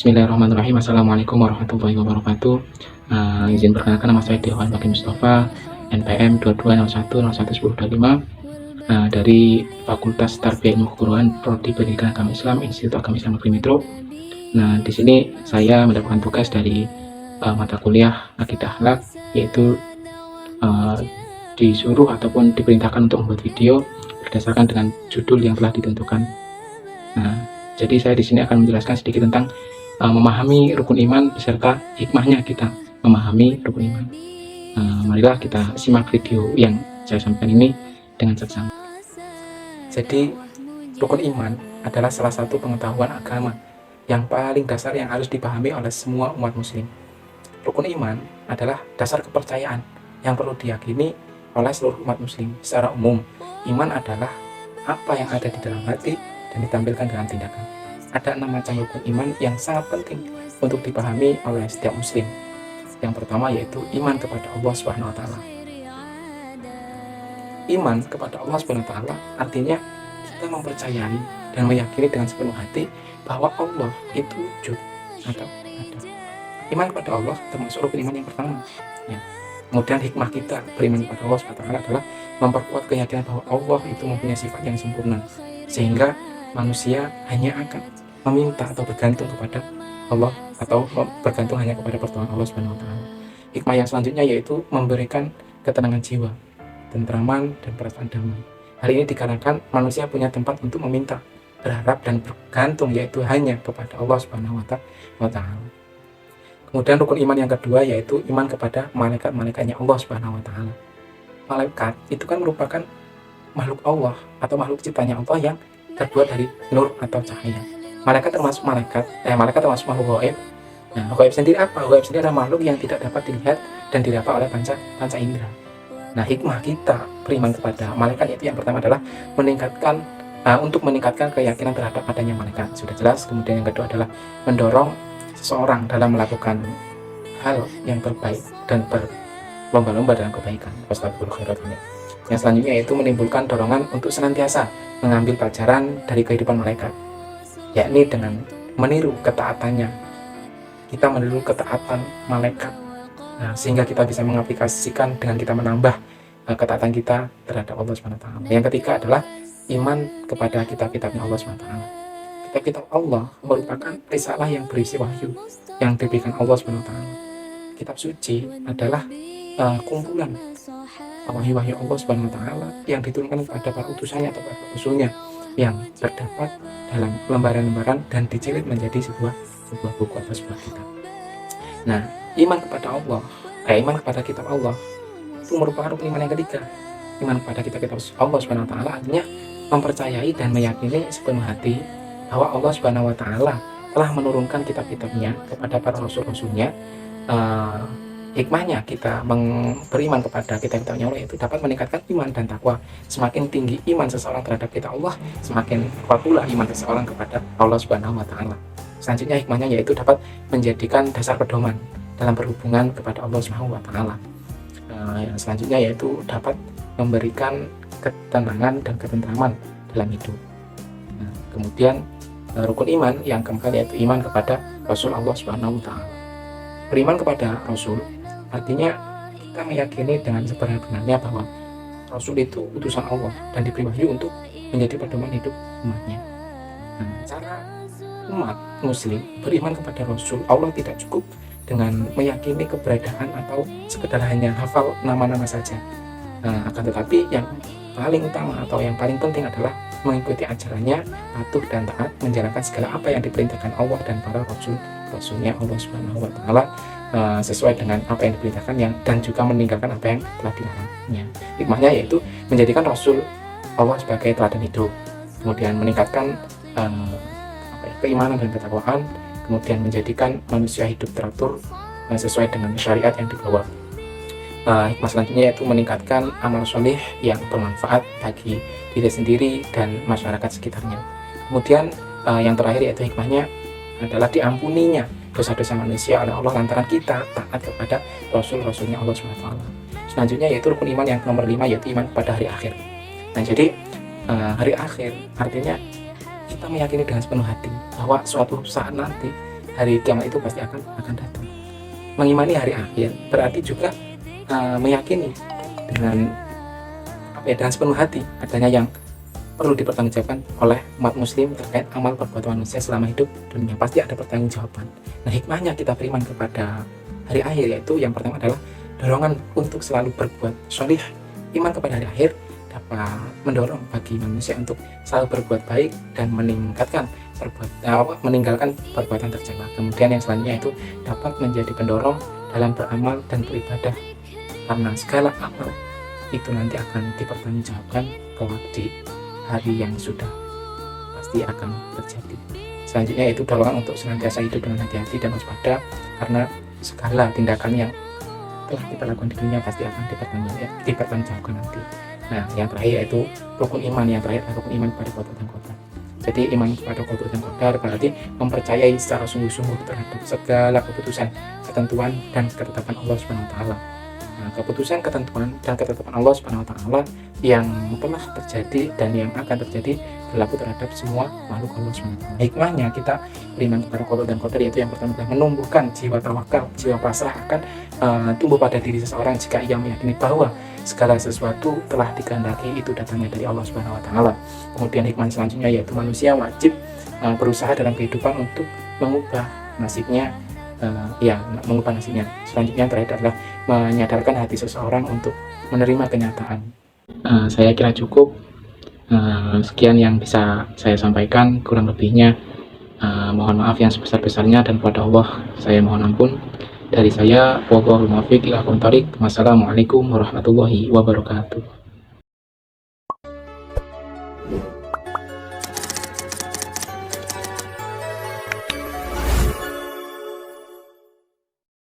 Bismillahirrahmanirrahim. Assalamualaikum warahmatullahi wabarakatuh. Izin perkenalkan, nama saya Dewan Bagi Mustafa, NPM 2201011025, dari Fakultas Tarbiyah Ilmu Keguruan, Prodi Pendidikan Agama Islam, Institut Agama Islam Negeri Metro. Nah, di sini saya mendapatkan tugas dari mata kuliah Akidah Akhlak, yaitu disuruh ataupun diperintahkan untuk membuat video berdasarkan dengan judul yang telah ditentukan. Nah, jadi saya di sini akan menjelaskan sedikit tentang memahami rukun iman beserta hikmahnya kita memahami rukun iman. Marilah kita simak video yang saya sampaikan ini dengan seksama. Jadi, rukun iman adalah salah satu pengetahuan agama yang paling dasar yang harus dipahami oleh semua umat muslim. Rukun iman adalah dasar kepercayaan yang perlu diyakini oleh seluruh umat muslim. Secara umum, iman adalah apa yang ada di dalam hati dan ditampilkan dalam tindakan. Ada 6 macam rukun iman yang sangat penting untuk dipahami oleh setiap muslim. Yang pertama yaitu iman kepada Allah Subhanahu wa taala. Iman kepada Allah Subhanahu wa taala artinya kita mempercayai dan meyakini dengan sepenuh hati bahwa Allah itu wujud atau ada. Iman kepada Allah termasuk rukun iman yang pertama. Ya. Kemudian hikmah kita beriman kepada Allah Subhanahu wa taala adalah memperkuat keyakinan bahwa Allah itu mempunyai sifat yang sempurna, sehingga manusia hanya akan meminta atau bergantung kepada Allah atau bergantung hanya kepada pertolongan Allah Subhanahu wa taala. Hikmah yang selanjutnya yaitu memberikan ketenangan jiwa, tentraman dan perasaan damai. Hal ini dikarenakan manusia punya tempat untuk meminta, berharap dan bergantung yaitu hanya kepada Allah Subhanahu wa taala. Kemudian rukun iman yang kedua yaitu iman kepada malaikat-malaikatnya Allah Subhanahu wa taala. Malaikat itu kan merupakan makhluk Allah atau makhluk ciptanya Allah yang terbuat dari nur atau cahaya. Malaikat termasuk termasuk makhluk gaib. Nah, gaib sendiri apa? Gaib sendiri adalah makhluk yang tidak dapat dilihat dan didapat oleh panca indera. Nah, hikmah kita beriman kepada malaikat itu yang pertama adalah untuk meningkatkan keyakinan terhadap adanya malaikat. Sudah jelas. Kemudian yang kedua adalah mendorong seseorang dalam melakukan hal yang terbaik dan berlomba-lomba dalam kebaikan. Astagfirullah khairat ini. Yang selanjutnya yaitu menimbulkan dorongan untuk senantiasa mengambil pelajaran dari kehidupan malaikat, yakni dengan meniru ketaatannya. Kita meniru ketaatan malaikat, sehingga kita bisa mengaplikasikan dengan kita menambah ketaatan kita terhadap Allah SWT. Yang ketiga adalah iman kepada kitab-kitabnya Allah SWT. Kitab-kitab Allah merupakan risalah yang berisi wahyu yang diberikan Allah SWT. Kitab suci adalah kumpulan wahyu-wahyu Allah SWT yang diturunkan kepada para utusannya atau para rasulnya, yang terdapat dalam lembaran-lembaran dan dijilid menjadi sebuah buku atau sebuah kitab. Nah, iman kepada Allah, iman kepada kitab Allah itu merupakan rukun iman yang ketiga. Iman kepada kitab-kitab Allah Subhanahu wa taala artinya mempercayai dan meyakini sepenuh hati bahwa Allah Subhanahu wa taala telah menurunkan kitab-kitabnya kepada para rasul-rasulnya. Hikmahnya kita beriman kepada kitab-kitabnya Allah itu dapat meningkatkan iman dan takwa. Semakin tinggi iman seseorang terhadap kitab Allah, semakin kuat pula iman seseorang kepada Allah Subhanahu wa taala. Selanjutnya hikmahnya yaitu dapat menjadikan dasar pedoman dalam berhubungan kepada Allah Subhanahu wa taala. Selanjutnya yaitu dapat memberikan ketenangan dan ketentraman dalam hidup. Kemudian rukun iman yang keempat yaitu iman kepada Rasul Allah Subhanahu wa taala. Beriman kepada Rasul artinya kita meyakini dengan sebenar-benarnya bahwa Rasul itu utusan Allah dan diberi wahyu untuk menjadi pedoman hidup umatnya. Cara umat muslim beriman kepada Rasul Allah tidak cukup dengan meyakini keberadaan atau sekedar hanya hafal nama-nama saja. Akan tetapi yang paling utama atau yang paling penting adalah mengikuti ajarannya, patuh dan taat, menjalankan segala apa yang diperintahkan Allah dan para rasulnya Allah Subhanahu wa taala sesuai dengan apa yang diperintahkan dan juga meninggalkan apa yang telah dilarangnya. Hikmahnya yaitu menjadikan Rasul Allah sebagai teladan hidup, kemudian meningkatkan keimanan dan ketakwaan, kemudian menjadikan manusia hidup teratur sesuai dengan syariat yang dibawa. Hikmah selanjutnya yaitu meningkatkan amal soleh yang bermanfaat bagi diri sendiri dan masyarakat sekitarnya. Kemudian yang terakhir yaitu hikmahnya adalah diampuninya dosa-dosa manusia oleh Allah lantaran kita taat kepada rasul-rasulnya Allah SWT. Selanjutnya yaitu rukun iman yang nomor 5 yaitu iman pada hari akhir. Nah, jadi hari akhir artinya kita meyakini dengan sepenuh hati bahwa suatu saat nanti hari kiamat itu pasti akan datang. Mengimani hari akhir berarti juga meyakini dengan dengan sepenuh hati adanya yang perlu dipertanggungjawabkan oleh umat muslim terkait amal perbuatan manusia selama hidup dunia. Pasti ada pertanggungjawaban. Nah, hikmahnya kita beriman kepada hari akhir yaitu yang pertama adalah dorongan untuk selalu berbuat sholih. Iman kepada hari akhir dapat mendorong bagi manusia untuk selalu berbuat baik dan meninggalkan perbuatan tercela. Kemudian yang selanjutnya itu dapat menjadi pendorong dalam beramal dan beribadah, karena segala amal itu nanti akan dipertanggungjawabkan kelak di hari yang sudah pasti akan terjadi. Selanjutnya itu dorongan untuk senantiasa hidup dengan hati-hati dan waspada, karena segala tindakan yang telah kita lakukan di dunia pasti akan dipertanggungjawabkan nanti. Nah, yang terakhir yaitu rukun iman. Yang terakhir adalah rukun iman pada qada dan qadar. Jadi iman kepada qada dan qadar berarti mempercayai secara sungguh-sungguh terhadap segala keputusan, ketentuan dan ketetapan Allah Subhanahu wa taala. Nah, keputusan, ketentuan dan ketetapan Allah Subhanahu wa taala yang telah terjadi dan yang akan terjadi berlaku terhadap semua makhluk Allah Subhanahu wa taala. Hikmahnya kita beriman kepada qada dan qadar yaitu yang pertama adalah menumbuhkan jiwa tawakal, jiwa pasrah akan tumbuh pada diri seseorang jika ia meyakini bahwa segala sesuatu telah dikehendaki itu datangnya dari Allah Subhanahu wa taala. Kemudian hikmah selanjutnya yaitu manusia wajib berusaha dalam kehidupan untuk mengubah nasibnya. Mengubah nasibnya. Selanjutnya yang terakhir adalah menyadarkan hati seseorang untuk menerima kenyataan. Saya kira cukup. Sekian yang bisa saya sampaikan, kurang lebihnya mohon maaf yang sebesar-besarnya, dan kepada Allah saya mohon ampun. Dari saya, wallahul muwaffiq ila aqwamit thoriq. Wassalamualaikum warahmatullahi wabarakatuh.